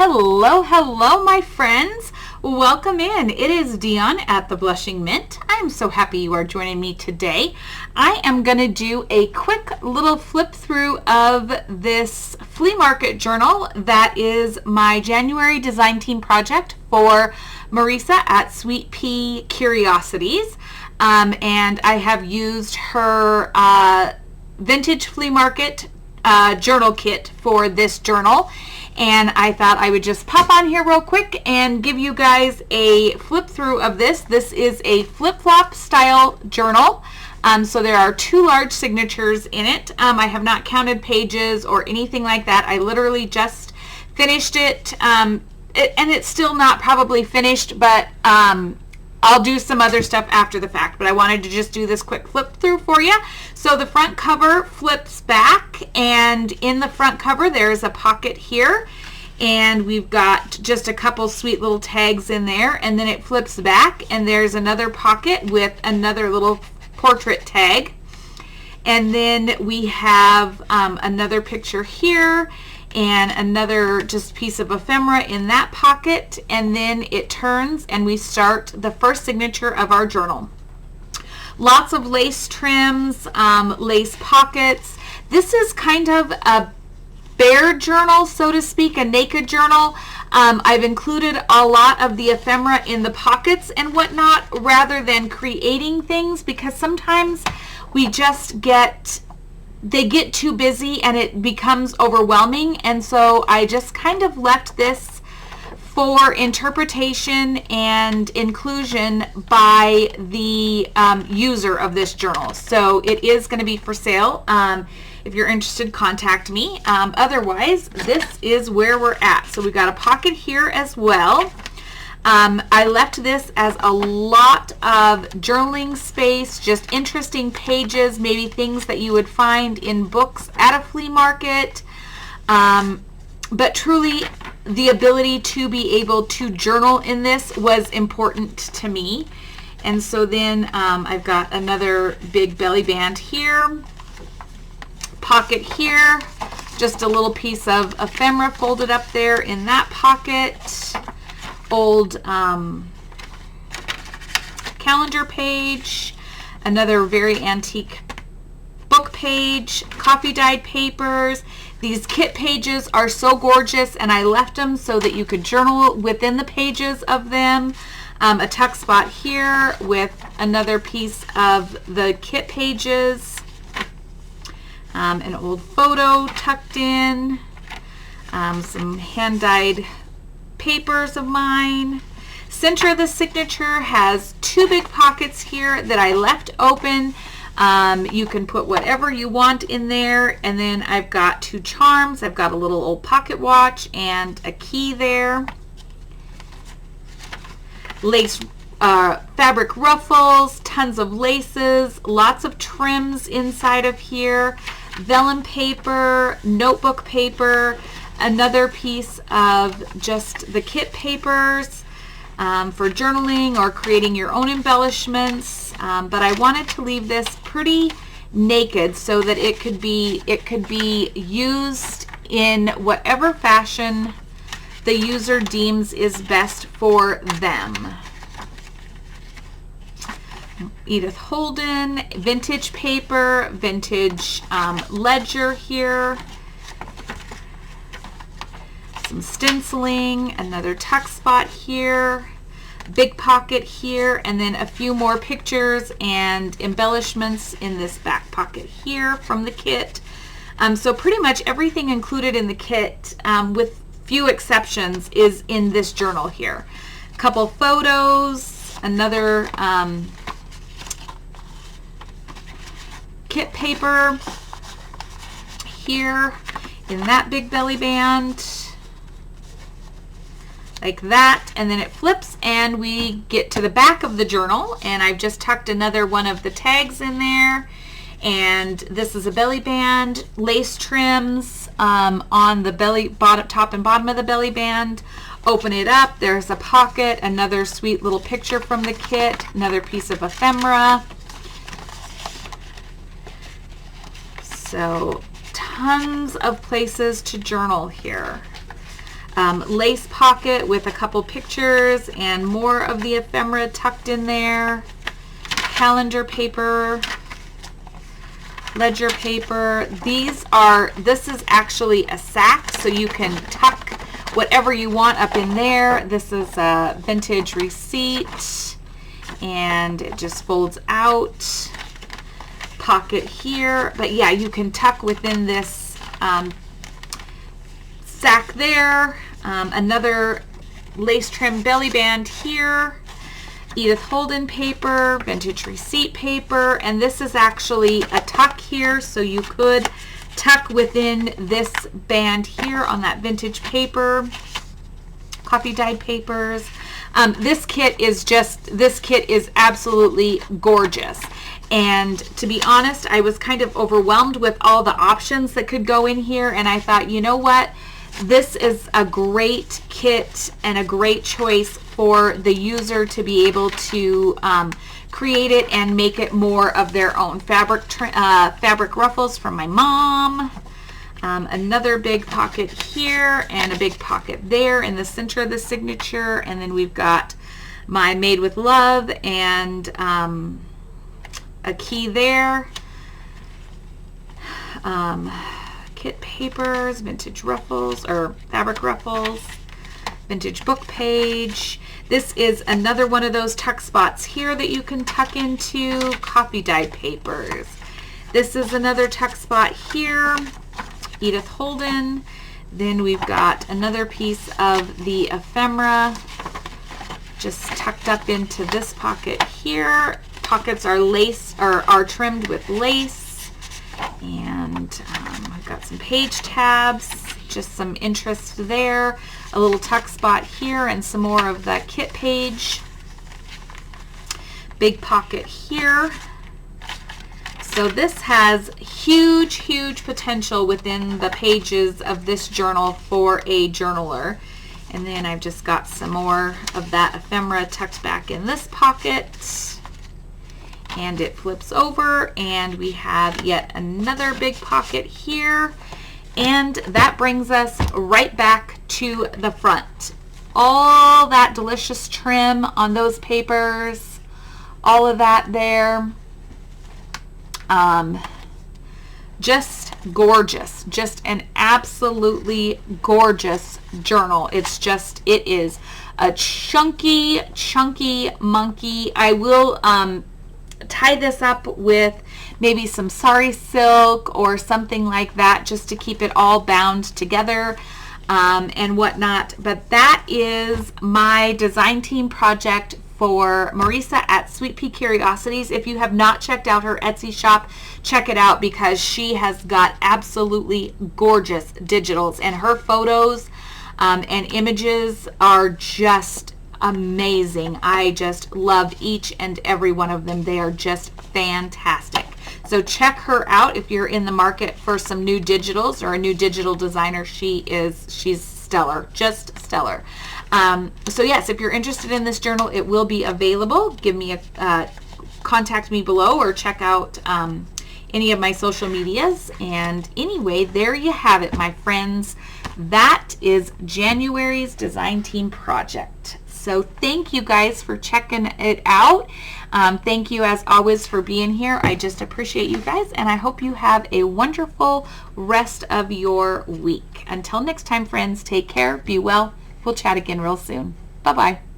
Hello, hello, my friends. Welcome in. It is Dion at the Blushing Mint. I'm so happy you are joining me today. I am going to do a quick little flip through of this flea market journal that is my January design team project for Marisa at Sweet Pea Curiosities. And I have used her vintage flea market journal kit for this journal, and I thought I would just pop on here real quick and give you guys a flip through of this. This is a flip-flop style journal, so there are 2 large signatures in it. I have not counted pages or anything like that. I literally just finished it, and it's still not probably finished, but I'll do some other stuff after the fact, but I wanted to just do this quick flip through for you. So the front cover flips back, and in the front cover there's a pocket here, and we've got just a couple sweet little tags in there, and then it flips back and there's another pocket with another little portrait tag, and then we have another picture here and another just piece of ephemera in that pocket, and then it turns and we start the first signature of our journal. Lots of lace trims, lace pockets. This is kind of a bare journal, so to speak, a naked journal. I've included a lot of the ephemera in the pockets and whatnot rather than creating things, because sometimes we just they get too busy and it becomes overwhelming, and so I just kind of left this for interpretation and inclusion by the user of this journal. So it is going to be for sale. If you're interested, contact me. Otherwise, this is where we're at. So we've got a pocket here as well. I left this as a lot of journaling space, just interesting pages, maybe things that you would find in books at a flea market. But truly, the ability to be able to journal in this was important to me. And so then I've got another big belly band here, pocket here, just a little piece of ephemera folded up there in that pocket. Old calendar page, another very antique book page, coffee dyed papers. These kit pages are so gorgeous, and I left them so that you could journal within the pages of them. A tuck spot here with another piece of the kit pages, an old photo tucked in, some hand dyed papers of mine. Center of the signature has 2 big pockets here that I left open. You can put whatever you want in there, and then I've got 2 charms. I've got a little old pocket watch and a key there. Lace fabric ruffles, tons of laces, lots of trims inside of here, vellum paper, notebook paper, another piece of just the kit papers for journaling or creating your own embellishments. But I wanted to leave this pretty naked so that it could be used in whatever fashion the user deems is best for them. Edith Holden, vintage paper, vintage ledger here, some stenciling, another tuck spot here, big pocket here, and then a few more pictures and embellishments in this back pocket here from the kit. So pretty much everything included in the kit, with few exceptions, is in this journal here. A couple photos, another kit paper here in that big belly band, like that, and then it flips and we get to the back of the journal, and I've just tucked another one of the tags in there, and this is a belly band, lace trims on the belly bottom, top and bottom of the belly band. Open it up, there's a pocket, another sweet little picture from the kit, another piece of ephemera. So tons of places to journal here. lace pocket with a couple pictures and more of the ephemera tucked in there. Calendar paper, ledger paper. This is actually a sack, so you can tuck whatever you want up in there. This is a vintage receipt, and it just folds out. Pocket here, but yeah, you can tuck within this sack there. Another lace trim belly band here. Edith Holden paper, vintage receipt paper, and this is actually a tuck here, so you could tuck within this band here on that vintage paper. Coffee dyed papers. This kit is absolutely gorgeous. And to be honest, I was kind of overwhelmed with all the options that could go in here, and I thought, you know what? This is a great kit and a great choice for the user to be able to create it and make it more of their own. Fabric ruffles from my mom. Another big pocket here and a big pocket there in the center of the signature. And then we've got my Made with Love and a key there. Kit papers, vintage ruffles or fabric ruffles, vintage book page. This is another one of those tuck spots here that you can tuck into. Coffee dyed papers. This is another tuck spot here. Edith Holden. Then we've got another piece of the ephemera just tucked up into this pocket here. Pockets are are trimmed with lace, and I've got some page tabs, just some interest there, a little tuck spot here, and some more of the kit page. Big pocket here. So this has huge potential within the pages of this journal for a journaler. And then I've just got some more of that ephemera tucked back in this pocket. And it flips over, and we have yet another big pocket here. And that brings us right back to the front. All that delicious trim on those papers, all of that there. Just gorgeous, just an absolutely gorgeous journal. It is a chunky monkey. I will tie this up with maybe some sari silk or something like that, just to keep it all bound together and whatnot. But that is my design team project for Marisa at Sweet Pea Curiosities. If you have not checked out her Etsy shop, check it out, because she has got absolutely gorgeous digitals, and her photos and images are just amazing. I just loved each and every one of them. They are just fantastic. So check her out if you're in the market for some new digitals or a new digital designer. She's stellar, just stellar. So yes, if you're interested in this journal, it will be available. Give me contact me below, or check out any of my social medias. And anyway, there you have it, my friends. That is January's design team project. So thank you guys for checking it out. Thank you as always for being here. I just appreciate you guys, and I hope you have a wonderful rest of your week. Until next time, friends, take care, be well. We'll chat again real soon. Bye-bye.